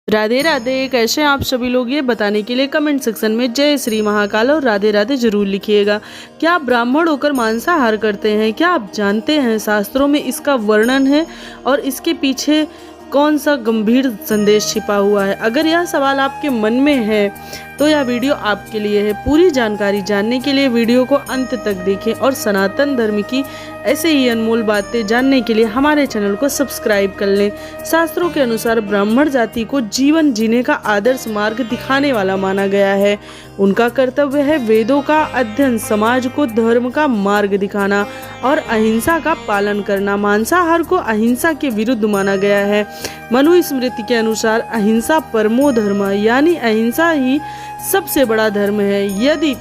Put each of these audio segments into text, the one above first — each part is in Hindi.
राधे राधे। कैसे हैं आप सभी लोग, ये बताने के लिए कमेंट सेक्शन में जय श्री महाकाल और राधे राधे जरूर लिखिएगा। क्या आप ब्राह्मण होकर मांसाहार करते हैं? क्या आप जानते हैं शास्त्रों में इसका वर्णन है और इसके पीछे कौन सा गंभीर संदेश छिपा हुआ है? अगर यह सवाल आपके मन में है तो यह वीडियो आपके लिए है। पूरी जानकारी जानने के लिए वीडियो को अंत तक देखें और सनातन धर्म की ऐसे ही अनमोल बातें जानने के लिए हमारे चैनल को सब्सक्राइब कर लें। शास्त्रों के अनुसार ब्राह्मण जाति को जीवन जीने का आदर्श मार्ग दिखाने वाला माना गया है। उनका कर्तव्य है वेदों का अध्ययन, समाज को धर्म का मार्ग दिखाना और अहिंसा का पालन करना। मांसाहार को अहिंसा के विरुद्ध माना गया है। मनुस्मृति के अनुसार अहिंसा परमो धर्म, यानी अहिंसा ही सबसे बड़ा धर्म है। यदि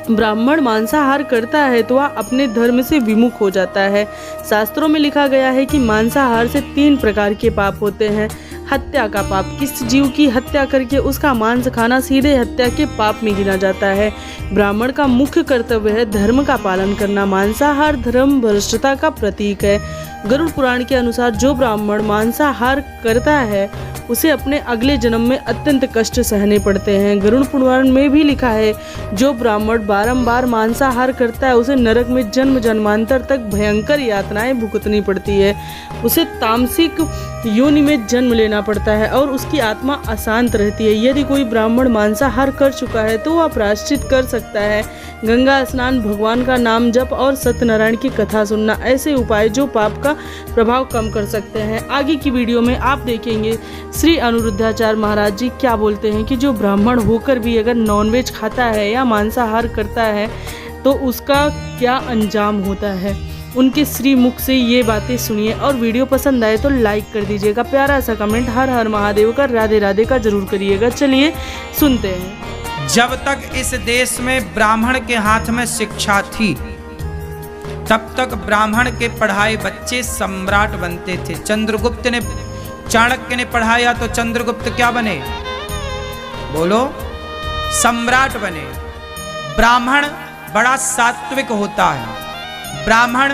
ब्राह्मण मांसाहार करता है तो वह अपने धर्म से विमुख हो जाता है। शास्त्रों में लिखा गया है कि मांसाहार से 3 प्रकार के पाप होते हैं। हत्या का पाप, किस जीव की हत्या करके उसका मांस खाना सीधे हत्या के पाप में गिना जाता है। ब्राह्मण का मुख्य कर्तव्य है धर्म का पालन करना। मांसाहार धर्म भ्रष्टता का प्रतीक है। गरुड़ पुराण के अनुसार जो ब्राह्मण मांसाहार करता है उसे अपने अगले जन्म में अत्यंत कष्ट सहने पड़ते हैं। गरुड़ पुराण में भी लिखा है जो ब्राह्मण बारंबार मांसाहार करता है उसे नरक में जन्म जन्मांतर तक भयंकर यातनाएं भुगतनी पड़ती है। उसे तामसिक योनि में जन्म लेना पड़ता है और उसकी आत्मा अशांत रहती है। यदि कोई ब्राह्मण मांसाहार कर चुका है तो वह प्रायश्चित कर सकता है। गंगा स्नान, भगवान का नाम जप और सत्यनारायण की कथा सुनना ऐसे उपाय जो पाप का प्रभाव कम कर सकते हैं। आगे की वीडियो में आप देखेंगे श्री अनिरुद्धाचार्य महाराज जी क्या बोलते हैं कि जो ब्राह्मण होकर भी अगर नॉनवेज खाता है या मांसाहार करता है तो उसका क्या अंजाम होता है। उनके श्री मुख से ये बातें सुनिए और वीडियो पसंद आए तो लाइक कर दीजिएगा। प्यारा सा कमेंट हर हर महादेव का, राधे राधे का जरूर करिएगा। चलिए सुनते हैं। जब तक इस देश में ब्राह्मण के हाथ में शिक्षा थी तब तक ब्राह्मण के पढ़ाए बच्चे सम्राट बनते थे। चंद्रगुप्त ने, चाणक्य ने पढ़ाया तो चंद्रगुप्त क्या बने? बोलो, सम्राट बने। ब्राह्मण बड़ा सात्विक होता है। ब्राह्मण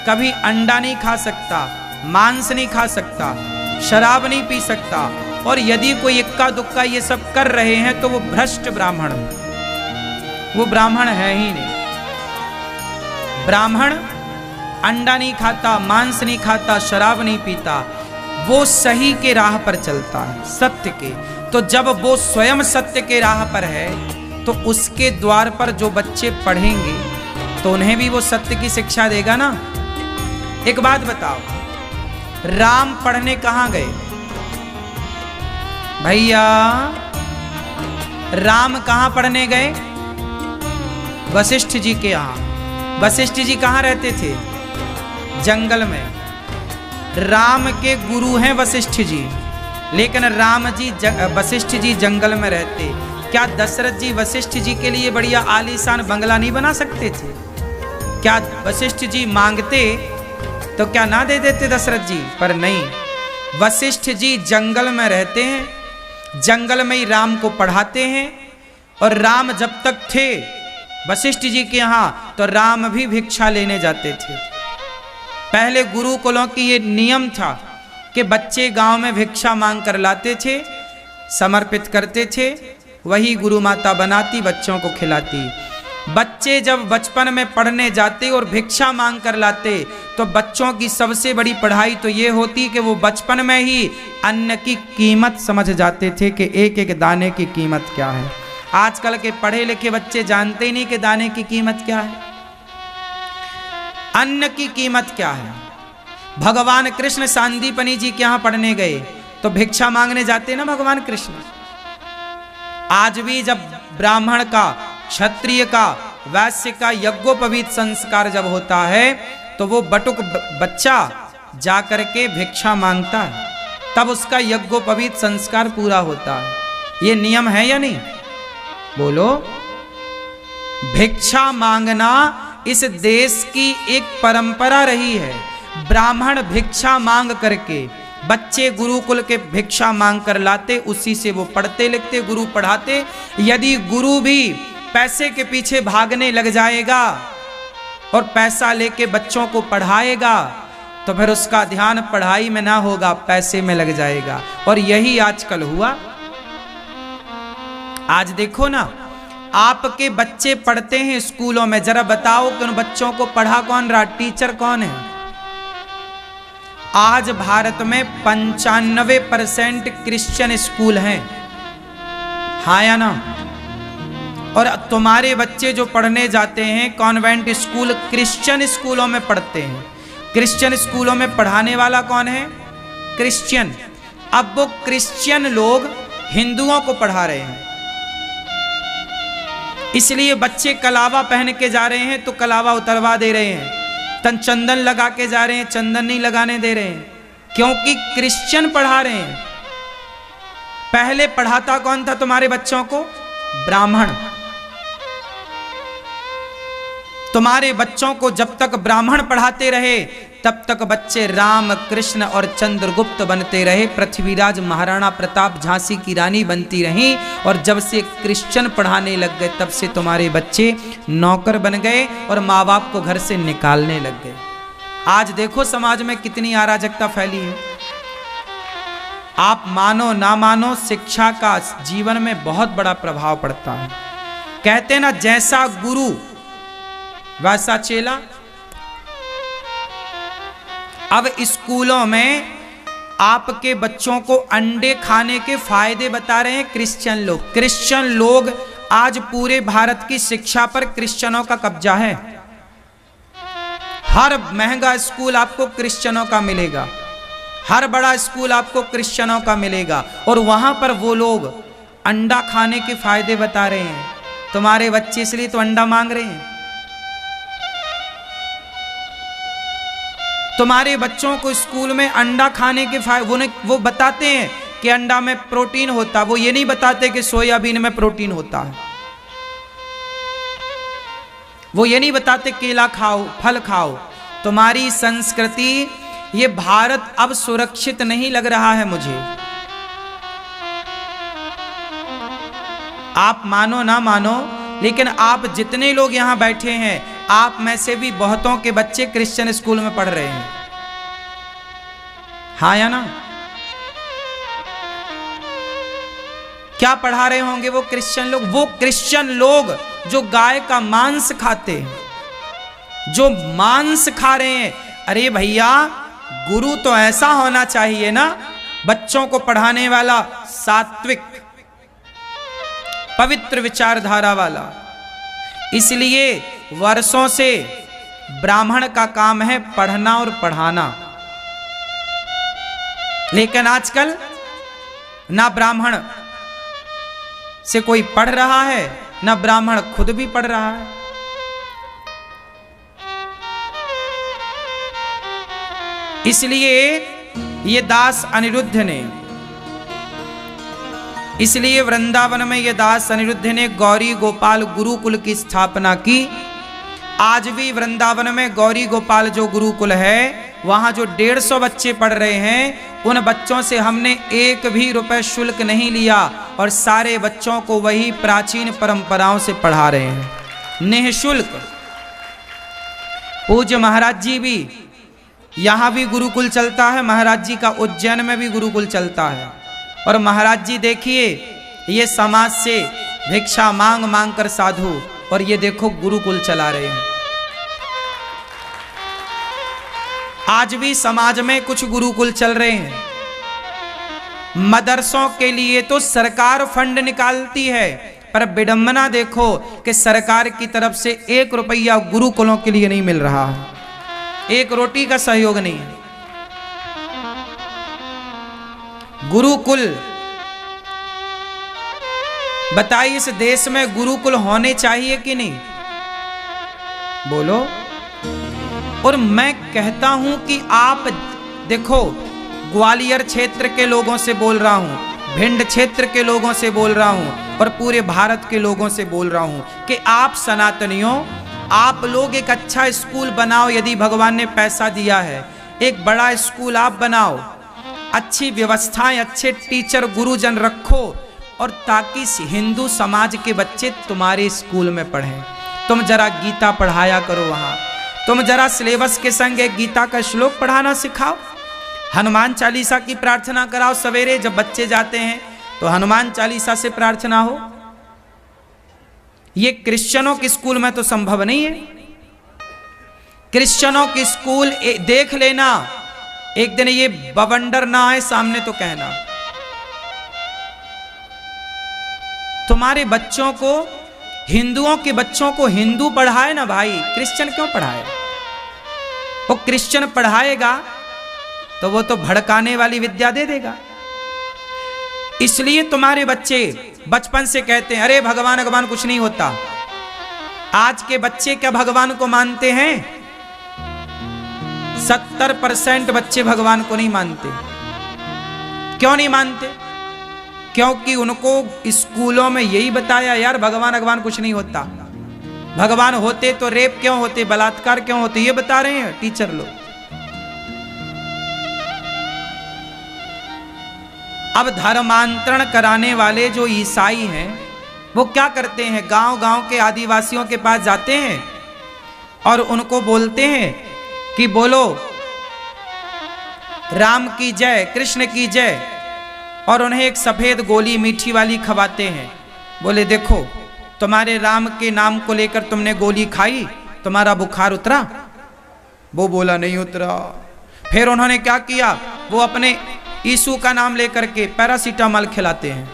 कभी अंडा नहीं खा सकता, मांस नहीं खा सकता, शराब नहीं पी सकता, और यदि कोई इक्का दुक्का ये सब कर रहे हैं तो वो भ्रष्ट ब्राह्मण, वो ब्राह्मण है ही नहीं। ब्राह्मण अंडा नहीं खाता, मांस नहीं खाता, शराब नहीं पीता, वो सही के राह पर चलता है, सत्य के। तो जब वो स्वयं सत्य के राह पर है तो उसके द्वार पर जो बच्चे पढ़ेंगे तो उन्हें भी वो सत्य की शिक्षा देगा ना। एक बात बताओ, राम पढ़ने कहां गए? भैया, राम कहां पढ़ने गए? वशिष्ठ जी के यहां। वशिष्ठ जी कहां रहते थे? जंगल में। राम के गुरु हैं वशिष्ठ जी, लेकिन वशिष्ठ जी जंगल में रहते। क्या दशरथ जी वशिष्ठ जी के लिए बढ़िया आलीशान बंगला नहीं बना सकते थे? क्या वशिष्ठ जी मांगते तो क्या ना दे देते दशरथ जी? पर नहीं, वशिष्ठ जी जंगल में रहते हैं, जंगल में ही राम को पढ़ाते हैं। और राम जब तक थे वशिष्ठ जी के यहाँ तो राम भी भिक्षा लेने जाते थे। पहले गुरुकुलों की ये नियम था कि बच्चे गांव में भिक्षा मांग कर लाते थे, समर्पित करते थे, वही गुरु माता बनाती, बच्चों को खिलाती। बच्चे जब बचपन में पढ़ने जाते और भिक्षा मांग कर लाते तो बच्चों की सबसे बड़ी पढ़ाई तो ये होती कि वो बचपन में ही अन्न की कीमत समझ जाते थे कि एक एक दाने की कीमत क्या है। आजकल के पढ़े लिखे बच्चे जानते ही नहीं कि दाने की कीमत क्या है, अन्न की कीमत क्या है। भगवान कृष्ण सांदीपनी जी के यहां पढ़ने गए तो भिक्षा मांगने जाते ना भगवान कृष्ण। आज भी जब ब्राह्मण का, क्षत्रिय का, वैश्य का यज्ञोपवीत संस्कार जब होता है तो वो बटुक बच्चा जाकर के भिक्षा मांगता है, तब उसका यज्ञोपवीत संस्कार पूरा होता है। ये नियम है या नहीं? बोलो। भिक्षा मांगना इस देश की एक परंपरा रही है। ब्राह्मण भिक्षा मांग करके, बच्चे गुरुकुल के भिक्षा मांग कर लाते, उसी से वो पढ़ते लिखते, गुरु पढ़ाते। यदि गुरु भी पैसे के पीछे भागने लग जाएगा और पैसा लेके बच्चों को पढ़ाएगा तो फिर उसका ध्यान पढ़ाई में ना होगा, पैसे में लग जाएगा। और यही आजकल हुआ। आज देखो ना, आपके बच्चे पढ़ते हैं स्कूलों में, जरा बताओ कि उन बच्चों को पढ़ा कौन रहा, टीचर कौन है? आज भारत में 95% क्रिश्चियन स्कूल हैं, हाँ या ना? और तुम्हारे बच्चे जो पढ़ने जाते हैं कॉन्वेंट स्कूल, क्रिश्चियन स्कूलों में पढ़ते हैं। क्रिश्चियन स्कूलों में पढ़ाने वाला कौन है? क्रिश्चियन। अब वो क्रिश्चियन लोग हिंदुओं को पढ़ा रहे हैं, इसलिए बच्चे कलावा पहन के जा रहे हैं तो कलावा उतरवा दे रहे हैं, तन चंदन लगा के जा रहे हैं, चंदन नहीं लगाने दे रहे हैं, क्योंकि क्रिश्चियन पढ़ा रहे हैं। पहले पढ़ाता कौन था तुम्हारे बच्चों को? ब्राह्मण। तुम्हारे बच्चों को जब तक ब्राह्मण पढ़ाते रहे तब तक बच्चे राम, कृष्ण और चंद्रगुप्त बनते रहे, पृथ्वीराज, महाराणा प्रताप, झांसी की रानी बनती रहीं। और जब से क्रिश्चियन पढ़ाने लग गए तब से तुम्हारे बच्चे नौकर बन गए और माँ बाप को घर से निकालने लग गए। आज देखो समाज में कितनी अराजकता फैली है। आप मानो ना मानो, शिक्षा का जीवन में बहुत बड़ा प्रभाव पड़ता है। कहते ना, जैसा गुरु वैसा चेला। अब स्कूलों में आपके बच्चों को अंडे खाने के फायदे बता रहे हैं क्रिश्चियन लोग। क्रिश्चियन लोग आज पूरे भारत की शिक्षा पर क्रिश्चियनों का कब्जा है। हर महंगा स्कूल आपको क्रिश्चियनों का मिलेगा, हर बड़ा स्कूल आपको क्रिश्चियनों का मिलेगा, और वहां पर वो लोग अंडा खाने के फायदे बता रहे हैं। तुम्हारे बच्चे इसलिए तो अंडा मांग रहे हैं। तुम्हारे बच्चों को स्कूल में अंडा खाने के फायदे वो बताते हैं कि अंडा में प्रोटीन होता है, वो ये नहीं बताते कि सोयाबीन में प्रोटीन होता है। वो ये नहीं बताते केला खाओ, फल खाओ। तुम्हारी संस्कृति, ये भारत अब सुरक्षित नहीं लग रहा है मुझे। आप मानो ना मानो, लेकिन आप जितने लोग यहां बैठे हैं, आप में से भी बहुतों के बच्चे क्रिश्चियन स्कूल में पढ़ रहे हैं, हाँ या ना? क्या पढ़ा रहे होंगे वो क्रिश्चियन लोग? वो क्रिश्चियन लोग जो गाय का मांस खाते हैं, जो मांस खा रहे हैं। अरे भैया, गुरु तो ऐसा होना चाहिए ना, बच्चों को पढ़ाने वाला, सात्विक, पवित्र विचारधारा वाला। इसलिए वर्षों से ब्राह्मण का काम है पढ़ना और पढ़ाना, लेकिन आजकल ना ब्राह्मण से कोई पढ़ रहा है, ना ब्राह्मण खुद भी पढ़ रहा है। इसलिए ये दास अनिरुद्ध ने, इसलिए वृंदावन में ये दास अनिरुद्ध ने गौरी गोपाल गुरुकुल की स्थापना की। आज भी वृंदावन में गौरी गोपाल जो गुरुकुल है, वहां जो 150 बच्चे पढ़ रहे हैं, उन बच्चों से हमने एक भी रुपए शुल्क नहीं लिया, और सारे बच्चों को वही प्राचीन परंपराओं से पढ़ा रहे हैं निःशुल्क। पूज्य महाराज जी भी, यहां भी गुरुकुल चलता है, महाराज जी का उज्जैन में भी गुरुकुल चलता है। और महाराज जी देखिए, ये समाज से भिक्षा मांग मांग कर साधु, और ये देखो गुरुकुल चला रहे हैं। आज भी समाज में कुछ गुरुकुल चल रहे हैं। मदरसों के लिए तो सरकार फंड निकालती है, पर विडंबना देखो कि सरकार की तरफ से 1 रुपया गुरुकुलों के लिए नहीं मिल रहा है, 1 रोटी का सहयोग नहीं है। गुरुकुल, बताइए इस देश में गुरुकुल होने चाहिए कि नहीं? बोलो। और मैं कहता हूं कि आप देखो, ग्वालियर क्षेत्र के लोगों से बोल रहा हूं, भिंड क्षेत्र के लोगों से बोल रहा हूं, और पूरे भारत के लोगों से बोल रहा हूं कि आप सनातनियों, आप लोग एक अच्छा स्कूल बनाओ। यदि भगवान ने पैसा दिया है, एक बड़ा स्कूल आप बनाओ, अच्छी व्यवस्थाएं, अच्छे टीचर, गुरुजन रखो, और ताकि हिंदू समाज के बच्चे तुम्हारे स्कूल में पढ़ें। तुम जरा गीता पढ़ाया करो वहां, तुम जरा सिलेबस के संग एक गीता का श्लोक पढ़ाना सिखाओ, हनुमान चालीसा की प्रार्थना कराओ। सवेरे जब बच्चे जाते हैं तो हनुमान चालीसा से प्रार्थना हो। ये क्रिश्चियनों के स्कूल में तो संभव नहीं है। क्रिश्चियनों के स्कूल देख लेना, एक दिन ये बवंडर ना आए सामने तो कहना। तुम्हारे बच्चों को, हिंदुओं के बच्चों को हिंदू पढ़ाए ना भाई, क्रिश्चियन क्यों पढ़ाए? वो क्रिश्चियन पढ़ाएगा तो वो तो भड़काने वाली विद्या दे देगा। इसलिए तुम्हारे बच्चे बचपन से कहते हैं अरे भगवान भगवान कुछ नहीं होता। आज के बच्चे क्या भगवान को मानते हैं? 70% बच्चे भगवान को नहीं मानते। क्यों नहीं मानते? क्योंकि उनको स्कूलों में यही बताया यार भगवान भगवान कुछ नहीं होता। भगवान होते तो रेप क्यों होते, बलात्कार क्यों होते, ये बता रहे हैं टीचर लोग। अब धर्मांतरण कराने वाले जो ईसाई हैं वो क्या करते हैं, गांव गांव के आदिवासियों के पास जाते हैं और उनको बोलते हैं कि बोलो राम की जय, कृष्ण की जय, और उन्हें एक सफेद गोली मीठी वाली खवाते हैं। बोले देखो तुम्हारे राम के नाम को लेकर तुमने गोली खाई, तुम्हारा बुखार उतरा? वो बोला नहीं उतरा। फिर उन्होंने क्या किया, वो अपने यीशु का नाम लेकर के पैरासीटामॉल खिलाते हैं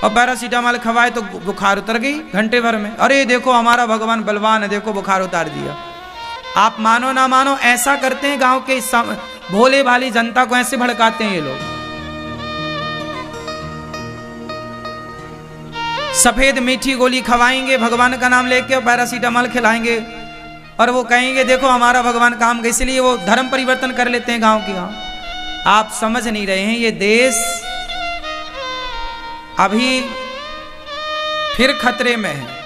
और पैरासीटामॉल खवाए तो बुखार उतर गई घंटे भर में। अरे देखो हमारा भगवान बलवान है, देखो बुखार उतार दिया। आप मानो ना मानो ऐसा करते हैं। गांव के भोले भाली जनता को ऐसे भड़काते हैं ये लोग। सफेद मीठी गोली खवाएंगे भगवान का नाम लेके और पैरासीटामॉल खिलाएंगे और वो कहेंगे देखो हमारा भगवान काम का। इसलिए वो धर्म परिवर्तन कर लेते हैं गांव की गांव। आप समझ नहीं रहे हैं, ये देश अभी फिर खतरे में है।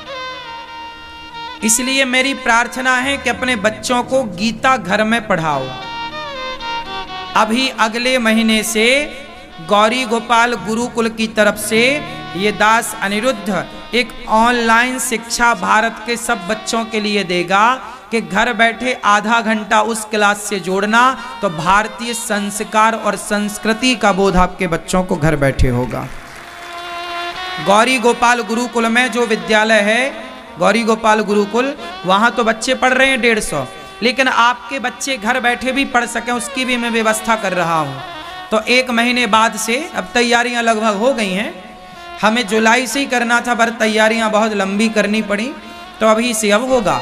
इसलिए मेरी प्रार्थना है कि अपने बच्चों को गीता घर में पढ़ाओ। अभी अगले महीने से गौरी गोपाल गुरुकुल की तरफ से ये दास अनिरुद्ध एक ऑनलाइन शिक्षा भारत के सब बच्चों के लिए देगा कि घर बैठे आधा घंटा उस क्लास से जोड़ना तो भारतीय संस्कार और संस्कृति का बोध आपके बच्चों को घर बैठे होगा। गौरी गोपाल गुरुकुल में जो विद्यालय है गौरी गोपाल गुरुकुल, वहाँ तो बच्चे पढ़ रहे हैं 150, लेकिन आपके बच्चे घर बैठे भी पढ़ सकें उसकी भी मैं व्यवस्था कर रहा हूँ। तो 1 महीने बाद से, अब तैयारियाँ लगभग हो गई हैं, हमें जुलाई से ही करना था पर तैयारियाँ बहुत लंबी करनी पड़ी, तो अभी से अब होगा।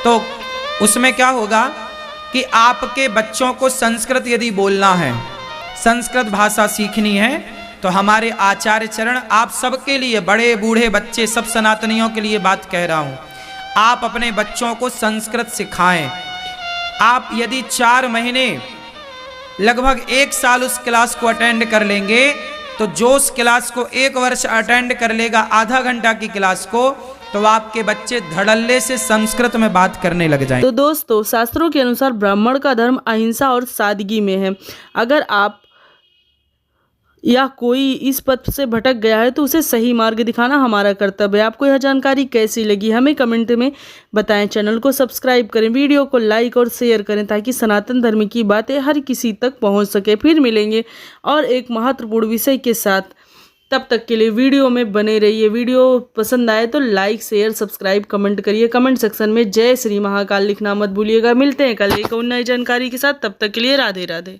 तो उसमें क्या होगा कि आपके बच्चों को संस्कृत यदि बोलना है, संस्कृत भाषा सीखनी है, तो हमारे आचार्य चरण आप सबके लिए, बड़े बूढ़े बच्चे सब सनातनियों के लिए बात कह रहा हूँ, आप अपने बच्चों को संस्कृत सिखाएं। आप यदि 4 महीने लगभग 1 साल उस क्लास को अटेंड कर लेंगे तो जो उस क्लास को 1 वर्ष अटेंड कर लेगा आधा घंटा की क्लास को, तो आपके बच्चे धड़ल्ले से संस्कृत में बात करने लग जाएंगे। तो दोस्तों शास्त्रों के अनुसार ब्राह्मण का धर्म अहिंसा और सादगी में है। अगर आप या कोई इस पथ से भटक गया है तो उसे सही मार्ग दिखाना हमारा कर्तव्य है। आपको यह जानकारी कैसी लगी हमें कमेंट में बताएं। चैनल को सब्सक्राइब करें, वीडियो को लाइक और शेयर करें ताकि सनातन धर्म की बातें हर किसी तक पहुंच सके। फिर मिलेंगे और एक महत्वपूर्ण विषय के साथ। तब तक के लिए वीडियो में बने रहिए। वीडियो पसंद आए तो लाइक शेयर सब्सक्राइब कमेंट करिए। कमेंट सेक्शन में जय श्री महाकाल लिखना मत भूलिएगा। मिलते हैं कल एक और नई जानकारी के साथ। तब तक के लिए राधे राधे।